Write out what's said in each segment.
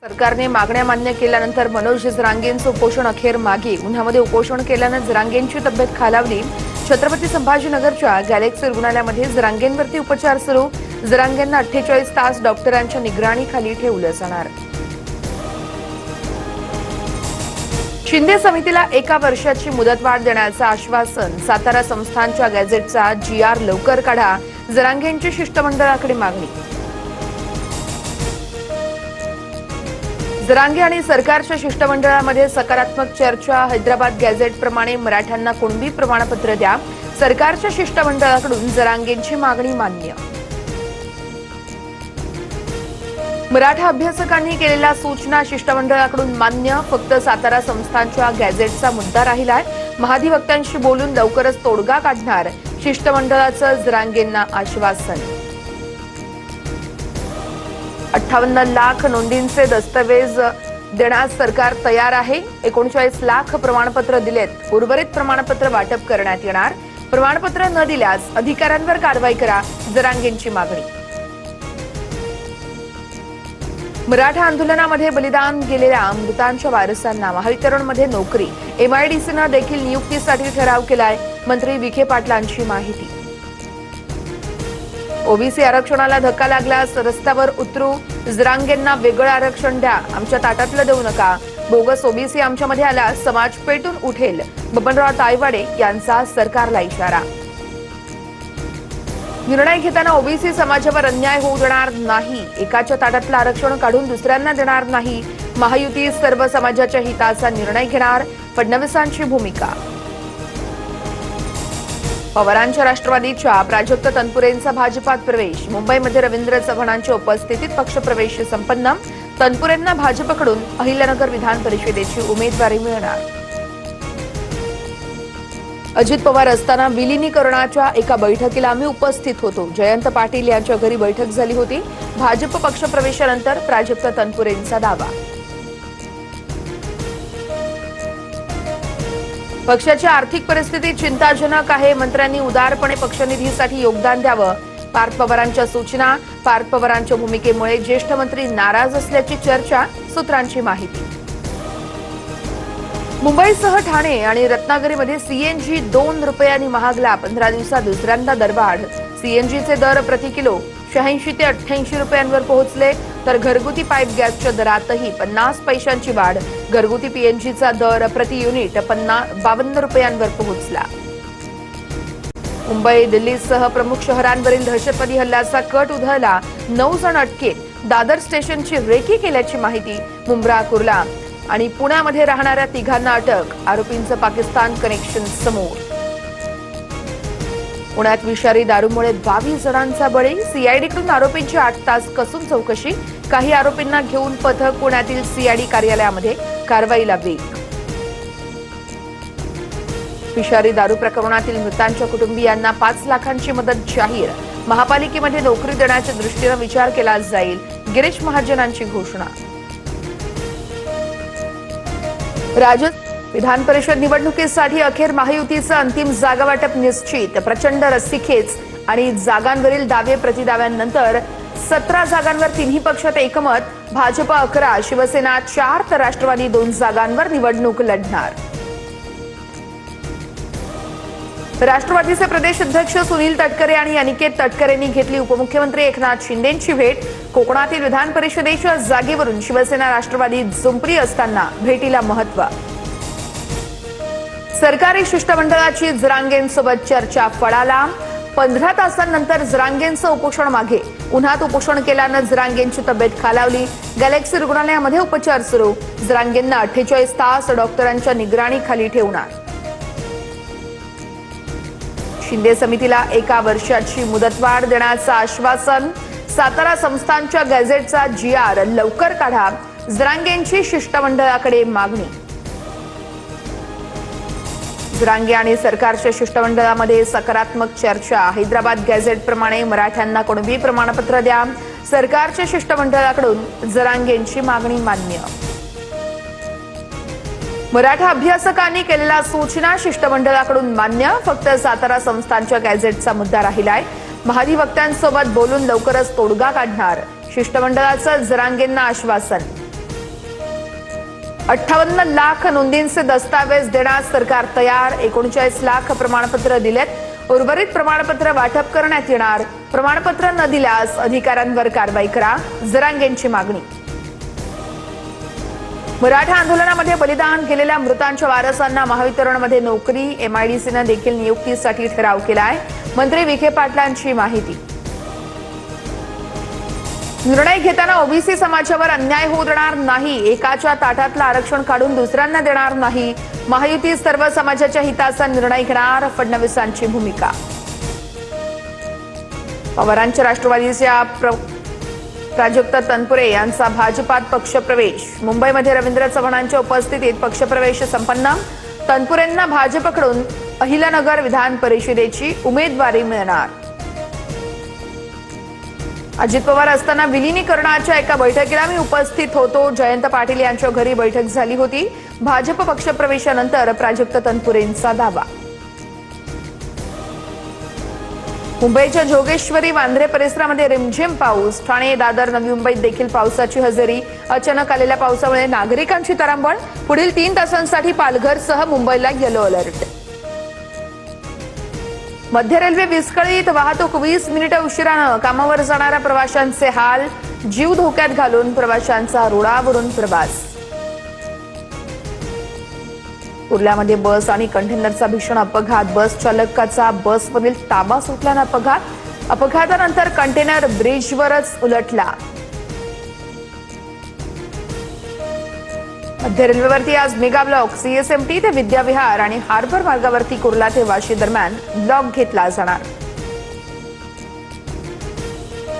सरकारने मागण्या मान्य केल्यानंतर मनोज जरांगेंचं उपोषण अखेर मागे. उन्हामध्ये उपोषण केल्यानं जरांगेंची तब्येत खालावली. छत्रपती संभाजीनगरच्या गॅलेक्सी रुग्णालयामध्ये जरांगेंवरती उपचार सुरू. जरांगेंना 48 तास डॉक्टरांच्या निगराणीखाली ठेवलं जाणार. शिंदे समितीला 1 वर्षाची मुदतवाढ देण्याचं आश्वासन. सातारा संस्थानच्या गॅझेटचा GR लवकर काढा. जरांगेंची शिष्टमंडळाकडे मागणी. जरांगे आणि सरकारच्या शिष्टमंडळामध्ये सकारात्मक चर्चा. हैदराबाद गॅझेटप्रमाणे मराठ्यांना कुणबी प्रमाणपत्र द्या. सरकारच्या शिष्टमंडळाकडून जरांगेंची मागणी मान्य. मराठा अभ्यासकांनी केलेल्या सूचना शिष्टमंडळाकडून मान्य. फक्त सातारा संस्थानच्या गॅझेटचा मुद्दा राहिलाय. महाधिवक्त्यांशी बोलून लवकरच तोडगा काढणार. शिष्टमंडळाचं जरांगेंना आश्वासन. 58 लाख नोंदींचे दस्तऐवज देण्यास सरकार तयार आहे. 39 लाख प्रमाणपत्र दिलेत. उर्वरित प्रमाणपत्र वाटप करण्यात येणार. प्रमाणपत्र न दिल्यास अधिकाऱ्यांवर कारवाई करा. जरांगेंची मागणी. मराठा आंदोलनामध्ये बलिदान गेलेल्या मृतांच्या वारसांना महावितरणमध्ये नोकरी. MIDCनं देखील नियुक्तीसाठी ठराव केलाय. मंत्री विखे पाटलांची माहिती. ओबीसी आरक्षणाला धक्का लागल्यास रस्त्यावर उतरू. जरांगेंना वेगळं आरक्षण द्या. आमच्या ताटातलं देऊ नका. बोगस ओबीसी आमच्यामध्ये आल्यास समाज पेटून उठेल. बबनराव तायवाडे यांचा सरकारला इशारा. निर्णय घेताना ओबीसी समाजावर अन्याय होऊ देणार नाही. एकाच्या ताटातलं आरक्षण काढून दुसऱ्यांना देणार नाही. महायुती सर्व समाजाच्या हिताचा निर्णय घेणार. फडणवीसांची भूमिका. पवारांच्या राष्ट्रवादीच्या प्राजक्त तनपुरेंचा भाजपात प्रवेश. मुंबईमध्ये रवींद्र चव्हाणांच्या उपस्थितीत पक्षप्रवेश संपन्न. तनपुरेंना भाजपकडून अहिल्यानगर विधान परिषदेची उमेदवारी मिळणार. अजित पवार असताना विलिनीकरणाच्या एका बैठकीला आम्ही उपस्थित होतो. जयंत पाटील यांच्या घरी बैठक झाली होती. भाजप पक्षप्रवेशानंतर प्राजक्त तनपुरेंचा दावा. पक्षाची आर्थिक परिस्थिती चिंताजनक आहे. मंत्र्यांनी उदारपणे पक्षनिधीसाठी योगदान द्यावं. पार्थ पवारांच्या सूचना. पार्थ पवारांच्या भूमिकेमुळे ज्येष्ठ मंत्री नाराज असल्याची चर्चा. सूत्रांची माहिती. मुंबईसह ठाणे आणि रत्नागिरीमध्ये CNG 2 रुपयांनी महागला. 15 दिवसात दुसऱ्यांदा दरवाढ. CNGचे दर प्रति किलो 86 ते 88 रुपयांवर पोहोचले. तर घरगुती पाईप गॅसच्या दरातही 50 पैशांची वाढ. घरगुती PNGचा दर प्रति युनिट 52 रुपयांवर पोहोचला. मुंबई दिल्लीसह प्रमुख शहरांवरील दहशतवादी हल्ल्याचा कट उधळला. 9 जण अटकेत. दादर स्टेशनची रेकी केल्याची माहिती. मुंब्रा कुर्ला आणि पुण्यामध्ये राहणाऱ्या 3घांना अटक. आरोपींचं पाकिस्तान कनेक्शन समोर. पुण्यात विषारी दारूमुळे 22 जणांचा बळी. CIDकडून आरोपींची 8 तास कसून चौकशी. काही आरोपींना घेऊन पथक. पुण्यातील CID कार्यालयामध्ये कारवाईला वेग. विषारी दारू प्रकरणातील मृतांच्या कुटुंबियांना 5 लाखांची मदत जाहीर. महापालिकेमध्ये नोकरी देण्याच्या दृष्टीनं विचार केला जाईल. गिरीश महाजनांची घोषणा. विधान परिषद निवडणुकीसाठी अखेर महायुतीचं अंतिम जागा वाटप निश्चित. प्रचंड रस्सीखेच आणि जागांवरील दावे प्रतिदाव्यांनंतर 17 जागांवर तिन्ही पक्षात एकमत. भाजप 11, शिवसेना 4 तर राष्ट्रवादी 2 जागांवर निवडणूक लढणार. राष्ट्रवादीचे प्रदेश अध्यक्ष सुनील तटकरे आणि अनिकेत तटकरेंनी घेतली उपमुख्यमंत्री एकनाथ शिंदेंची भेट. कोकणातील विधान परिषदेच्या जागेवरून शिवसेना राष्ट्रवादी जुंपली असताना भेटीला महत्त्व. सरकारी शिष्टमंडळाची जरांगेंसोबत चर्चा फळाला. 15 तासांनंतर जरांगेंचं उपोषण मागे. उन्हात उपोषण केल्यानं जरांगेंची तब्येत खालावली. गॅलेक्सी रुग्णालयामध्ये उपचार सुरू. जरांगेंना 48 तास डॉक्टरांच्या निगराणीखाली ठेवणार. शिंदे समितीला 1 वर्षाची मुदतवाढ देण्याचं आश्वासन. सातारा संस्थानच्या गॅझेटचा GR लवकर काढा. जरांगेंची शिष्टमंडळाकडे मागणी. जरांगे आणि सरकारच्या शिष्टमंडळामध्ये सकारात्मक चर्चा. हैदराबाद गॅझेटप्रमाणे मराठ्यांना कुणबी प्रमाणपत्र द्या. सरकारच्या शिष्टमंडळाकडून जरांगेंची मागणी मान्य. मराठा अभ्यासकांनी केलेल्या सूचना शिष्टमंडळाकडून मान्य. फक्त सातारा संस्थानच्या गॅझेटचा मुद्दा राहिलाय. महाधिवक्त्यांसोबत बोलून लवकरच तोडगा काढणार. शिष्टमंडळाचं जरांगेंना आश्वासन. 58 लाख नोंदींचे दस्तावेज देण्यास सरकार तयार. 39 लाख प्रमाणपत्र दिलेत. उर्वरित प्रमाणपत्र वाटप करण्यात येणार. प्रमाणपत्र न दिल्यास अधिकाऱ्यांवर कारवाई करा, जरांगेंची मागणी. मराठा आंदोलनामध्ये बलिदान केलेल्या मृतांच्या वारसांना महावितरणमध्ये नोकरी. एमआयडीसीनं देखील नियुक्तीसाठी ठराव केलाय. मंत्री विखे पाटलांची माहिती. निर्णय घेताना ओबीसी समाजावर अन्याय होऊ देणार नाही. एकाच्या ताटातलं आरक्षण काढून दुसऱ्यांना देणार नाही. महायुती सर्व समाजाच्या हिताचा निर्णय घेणार, फडणवीसांची भूमिका. पवारांच्या राष्ट्रवादीच्या प्राजक्त तनपुरे यांचा भाजपात पक्षप्रवेश. मुंबईमध्ये रवींद्र चव्हाणांच्या उपस्थितीत पक्षप्रवेश संपन्न. तनपुरेंना भाजपकडून अहिल्यानगर विधान परिषदेची उमेदवारी मिळणार. अजित पवार असताना विलिनीकरणाच्या एका बैठकीला मी उपस्थित होतो. जयंत पाटील यांच्या घरी बैठक झाली होती. भाजप पक्षप्रवेशानंतर प्राजक्त तनपुरेंचा दावा. मुंबईच्या जोगेश्वरी वांद्रे परिसरामध्ये रिमझिम पाऊस. ठाणे, दादर, नवी मुंबईत देखील पावसाची हजेरी. अचानक आलेल्या पावसामुळे नागरिकांची तारांबळ. पुढील 3 तासांसाठी पालघरसह मुंबईला येलो अलर्ट. मध्य रेल्वे विस्कळीत. वाहतूक 20 मिनिटं उशिरानं. कामावर जाणाऱ्या प्रवाशांचे हाल. जीव धोक्यात घालून प्रवाशांचा रुळावरून प्रवास. कुर्ल्यामध्ये बस आणि कंटेनरचा भीषण अपघात. बस चालकाचा बसवरील ताबा सुटल्यानं अपघात. अपघातानंतर कंटेनर ब्रिजवरच उलटला. मध्य रेल्वेवरती आज मेगा ब्लॉक. सीएसएमटी ते विद्याविहार आणि हार्बर मार्गावरती कुर्ला ते वाशी दरम्यान ब्लॉक घेतला जाणार.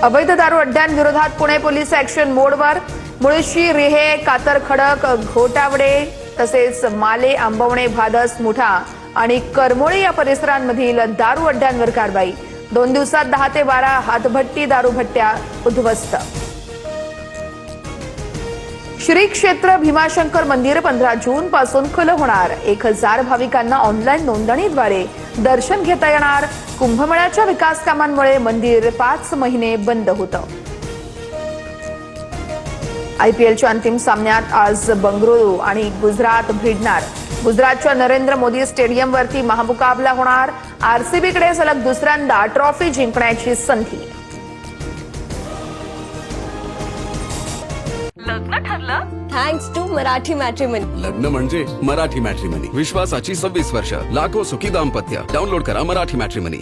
अवैध दारू अड्ड्यांविरोधात पुणे पोलीस ऍक्शन मोडवर. मुळशी, रिहे, कातरखडक, घोटावडे तसेच माले, आंबवणे, भादस, मुठा आणि करमोळी या परिसरांमधील दारू अड्ड्यांवर कारवाई. 2 दिवसात 10 ते 12 हातभट्टी दारूभट्ट्या उद्ध्वस्त. श्री क्षेत्र भीमाशंकर मंदिर 15 जून पासून खुलं होणार. 1000 भाविकांना ऑनलाईन नोंदणीद्वारे दर्शन घेता येणार. कुंभमेळ्याच्या विकास कामांमुळे मंदिर 5 महिने बंद होतं. आयपीएलच्या अंतिम सामन्यात आज बंगळुरू आणि गुजरात भिडणार. गुजरातच्या नरेंद्र मोदी स्टेडियमवरती महामुकाबला होणार. आरसीबीकडे सलग दुसऱ्यांदा ट्रॉफी जिंकण्याची संधी. लग्न ठरलं थँक्स टू मराठी मॅट्रिमनी. लग्न म्हणजे मराठी मॅट्रिमनी. विश्वासाची 26 वर्ष. लाखो सुखी दाम्पत्य. डाउनलोड करा मराठी मॅट्रिमनी.